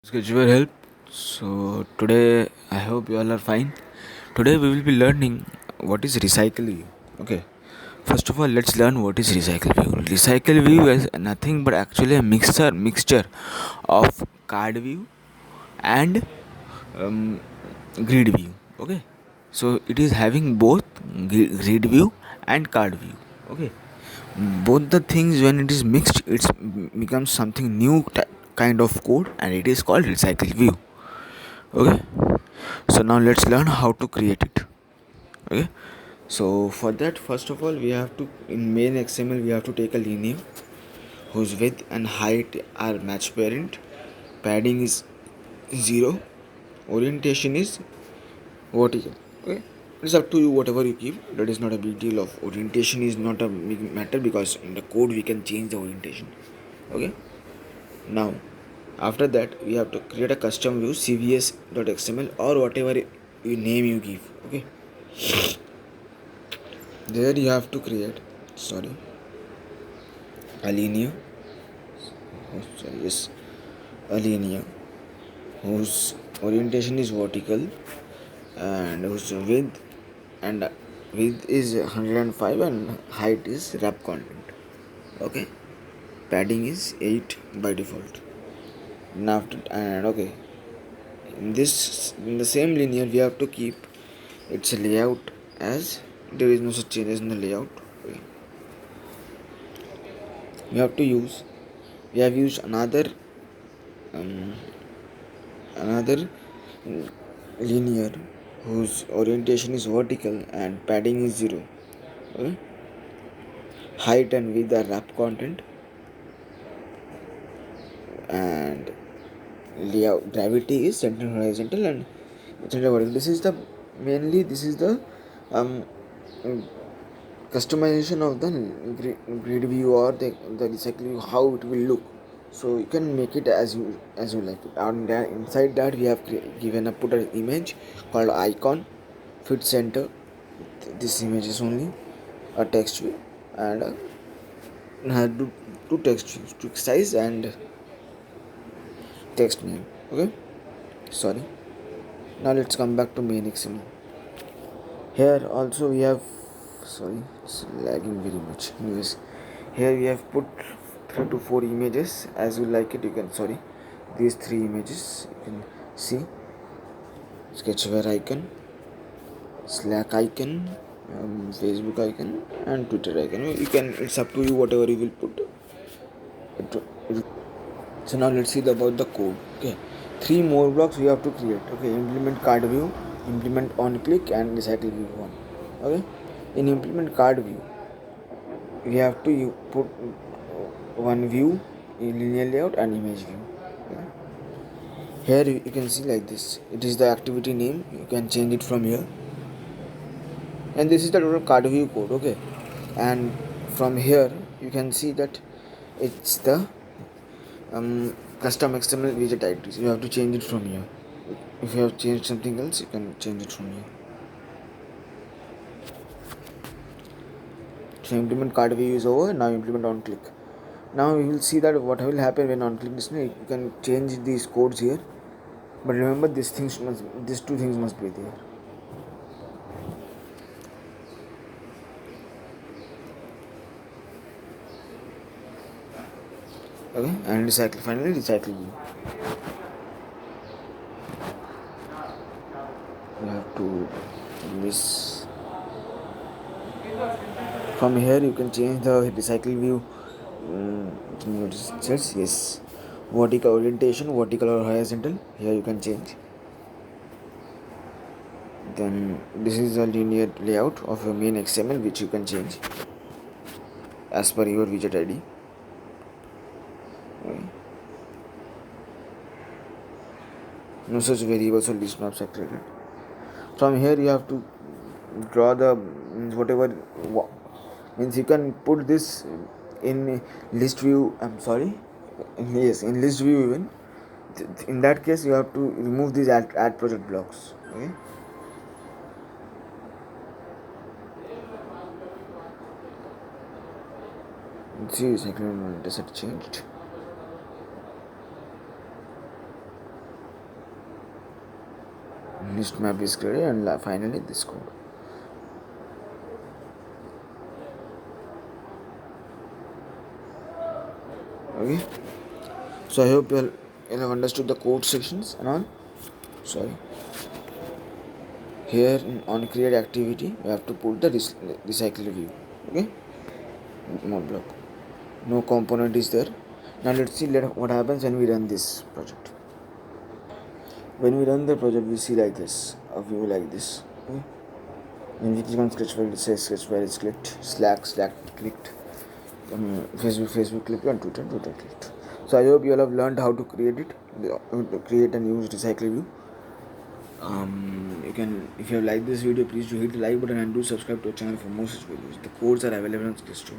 Schedule help. So today I hope you all are fine. Today we will be learning what is recycle view. Okay. First of all, let's learn what is recycle view. Recycle view is nothing but actually a mixture of card view and um, grid view. Okay. So it is having both grid view and card view. Okay. Both the things when it is mixed, it becomes something new kind of code, and it is called recycle view. Okay, so now let's learn how to create it. Okay, so for that, first of all, we have to, in main XML, we have to take a linear whose width and height are match parent, padding is 0, orientation is vertical. Okay, it's up to you whatever you keep. That is not a big deal. Of orientation is not a big matter because in the code we can change the orientation. Okay, now after that we have to create a custom view cvs.xml or whatever you name you give. Okay, there you have to create, sorry, a linear, a linear whose orientation is vertical and whose width is 105 and height is wrap content. Okay, padding is 8 by default. Now after, and okay, in the same linear we have to keep its layout as there is no such changes in the layout. Okay. we have to use we have used um, another linear whose orientation is vertical and padding is 0. Okay. Height and width are wrap content, and layout gravity is center horizontal and center vertical. This is the um, customization of the grid view or the recycle view, how it will look. So you can make it as you like it. And that, inside that we have given a put an image called icon fit center. This image is only a text view and had two text views, text size and text name. Okay, sorry. Now let's come back to main XML. Here also we have, sorry, it's lagging very much. Anyways, here we have put 3 to 4 images as you like it. You can, sorry, these 3 images you can see: sketchware icon, Slack icon, Facebook icon, and Twitter icon. You can, it's up to you whatever you will put. So now let's see about the code. Okay, 3 more blocks we have to create. Okay, implement card view, implement on click, and recycle view one. Okay, in implement card view we have to put one view in linear layout and image view. Okay. Here you can see like this, it is the activity name, you can change it from here, and this is the total card view code. Okay, and from here you can see that it's the custom XML widget IDs. You have to change it from here. If you have changed something else, you can change it from here. So implement card view is over. Now implement on click. Now you will see that what will happen when on click display. You can change these codes here, but remember these two things must be there. Okay, and finally recycle view. You have to miss from here. You can change the recycle view. Yes, vertical orientation, vertical or horizontal. Here you can change. Then this is the linear layout of your main XML, which you can change as per your widget ID. Okay. No such variables or list maps are created. From here you have to draw the whatever means you can put this in list view. I'm sorry, yes, in list view even. In that case you have to remove these add project blocks. Okay. Let's see, second does it changed. list map is created, and finally this code. Okay, so I hope you have understood the code sections and all. Sorry, here on create activity we have to put the recycle view. Okay, no block, no component is there. Now let's see what happens when we run this project. When we run the project, we see like this, a view like this. Okay? When we click on sketch file, it says sketch file is clicked, Slack clicked, Facebook clicked, and Twitter clicked. So I hope you all have learned how to create it, create and use recycle view. You can, if you have liked this video, please do hit the like button and do subscribe to our channel for more such videos. The codes are available on Sketch